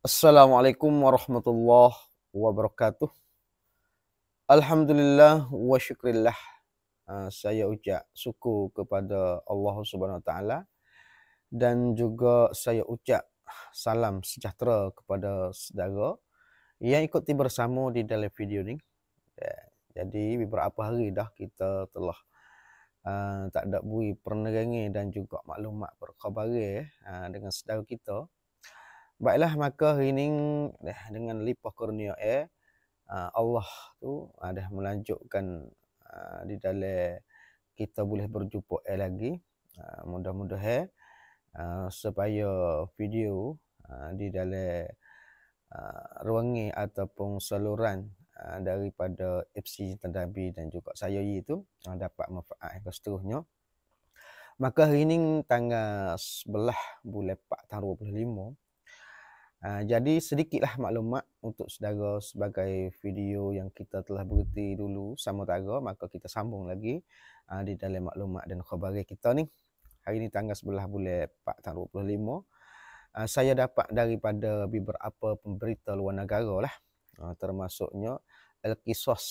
Assalamualaikum warahmatullahi wabarakatuh. Alhamdulillah wa syukrillah. Saya ucap syukur kepada Allah Subhanahu Wa Taala dan juga saya ucap salam sejahtera kepada saudara yang ikuti bersama di dalam video ni. Jadi beberapa hari dah kita telah tak ada beri penerangan dan juga maklumat berkhabar dengan saudara kita. Baiklah, maka hari ini dengan limpah kurnia Allah tu dah melanjutkan di dalam kita boleh berjumpa lagi. Mudah-mudahan supaya video di dalam ruangan ataupun saluran daripada FC Tadabi dan juga saya itu dapat manfaat seterusnya. Maka hari ini tanggal 11 bulan 4 tahun 2025. Jadi sedikitlah maklumat untuk saudara sebagai video yang kita telah berhenti dulu sama tara, maka kita sambung lagi di dalam maklumat dan khabar kita ni. Hari ini tanggal 11 bulan 4 tahun 2025. Saya dapat daripada beberapa pemberita luar negara lah. Termasuknya Al-Qisas,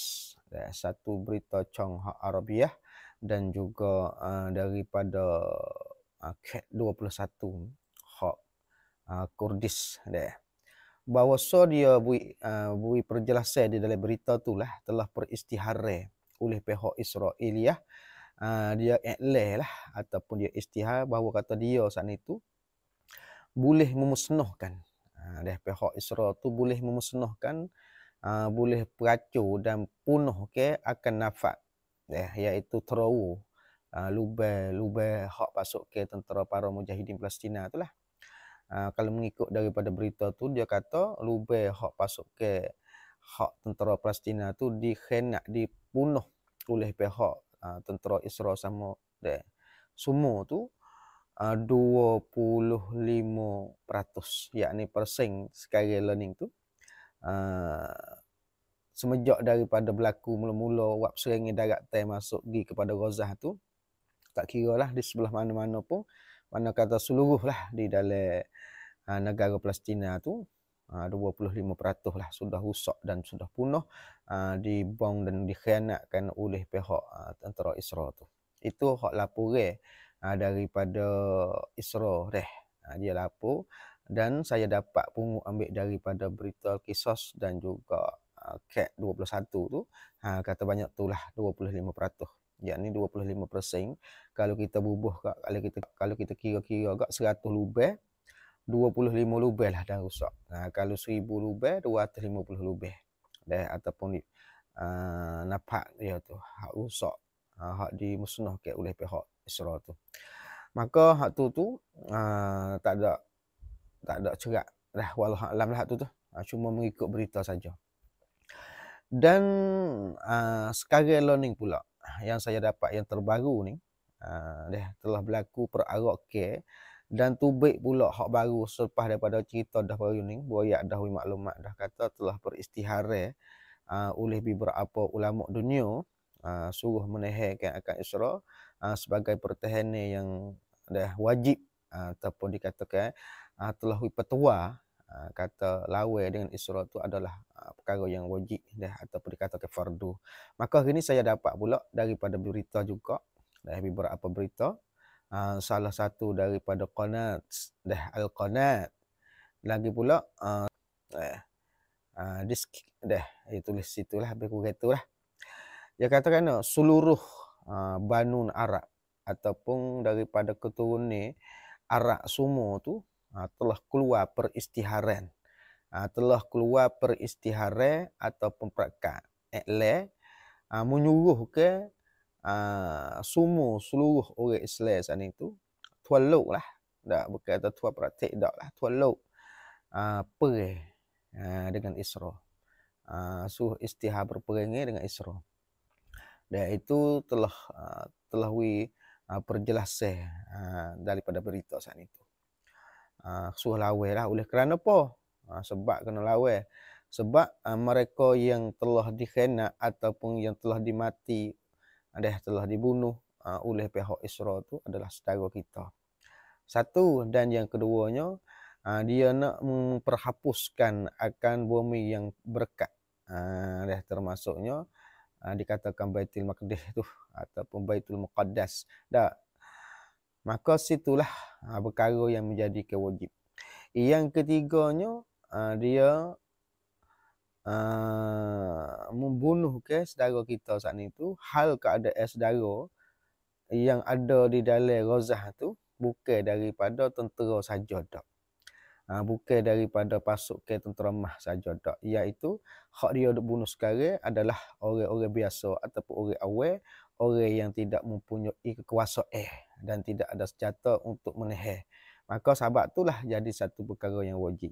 satu berita Chong Hak Arabiah, dan juga daripada Cat 21 Hak Kurdis deh. Bahawa dia beri perjelasan di dalam berita tu lah telah peristiharan oleh pihak Israel dia iklan lah ataupun dia istihar bahawa kata dia saat itu boleh memusnahkan pihak Israel tu boleh memusnahkan boleh peracur dan punuh akan nafak iaitu terawu lubang hak pasuk ke tentera para mujahidin Palestin tu lah. Kalau mengikut daripada berita tu dia kata lubang hak pasuk ke hak tentera Palestin tu dipunuh oleh pihak tentera Israel sama semua tu 25%, yakni persen sekarang learning tu semenjak daripada berlaku mula-mula wak serangan darat masuk pergi kepada Gaza tu, tak kira lah di sebelah mana-mana pun, mana kata seluruh lah di dalam negara Palestin tu 25% lah sudah rusak dan sudah punah dibom dan dikhianatkan oleh pihak tentera Israel tu. Itu hak laporan daripada Israel dia lapor, dan saya dapat pun ambil daripada berita Qisas dan juga Cat 21 tu kata banyak tu lah 25%, yakni 25%. Kalau kita bubuh kalau kita kira-kira kat 100 lubang 25 lubang lah dah rusak. Kalau 1000 lubang 250 lubang ataupun napak dia tu hak rusak, hak dimusnahkan oleh pihak Israel tu. Maka hak tu tak ada cerak dah, wallahu alam lah hak tu cuma mengikut berita saja. Dan sekarang learning pula yang saya dapat yang terbaru ni telah berlaku perarokan dan tubik pula hak baru selepas daripada cerita dah baru ni, buaya dah maklumat dah kata telah beristiharan oleh beberapa ulama dunia suruh menahankan akan Israel sebagai pertahanan yang dah wajib ataupun dikatakan telah petua kata lawan dengan Israel tu adalah perkara yang wajib ataupun dikatakan fardu. Maka hari ni saya dapat pula daripada berita juga beberapa berita, salah satu daripada Qanat Al-Qanat, lagi pula disk tulis situlah lebih kurang itulah. Dia katakan seluruh Banun Arab ataupun daripada keturunan Arab semua tu telah keluar peristiharan ataupun perakat iklan menyuruh ke seluruh orang Islam sana itu tualuk lah, tak bukan kata tuan praktik dak lah, tualuk perang dengan Israel, suruh istihar berperangan dengan Israel. Dan itu telah perjelasan daripada berita saat itu. Suruh lawan lah, oleh kerana apa? Sebab kena lawan. Sebab mereka yang telah dikhianat ataupun yang telah dimati, telah dibunuh oleh pihak Israel itu adalah saudara kita. Satu, dan yang keduanya dia nak memperhapuskan akan bumi yang berkat. Termasuknya dikatakan Baitul Maqdis tu ataupun Baitul Muqaddas. Dak. Maka situlah perkara yang menjadi kewajib. Yang ketiganya dia membunuh ke saudara kita saat itu, hal keadaan saudara yang ada di dalam Ghazah tu bukan daripada tentera saja dak. Bukan daripada pasukan tentera mah saja dak, iaitu hak dia duk bunuh sekarang adalah orang-orang biasa ataupun orang awam, orang yang tidak mempunyai kekuasaan dan tidak ada senjata untuk menahan. Maka sebab itulah jadi satu perkara yang wajib.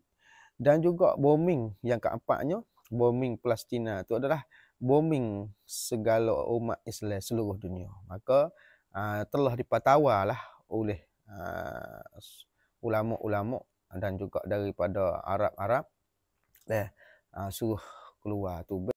Dan juga bombing yang keempatnya, bombing Palestina itu adalah bombing segala umat Islam seluruh dunia. Maka telah dipatawalah oleh ulama-ulama dan juga daripada Arab-Arab suruh keluar tu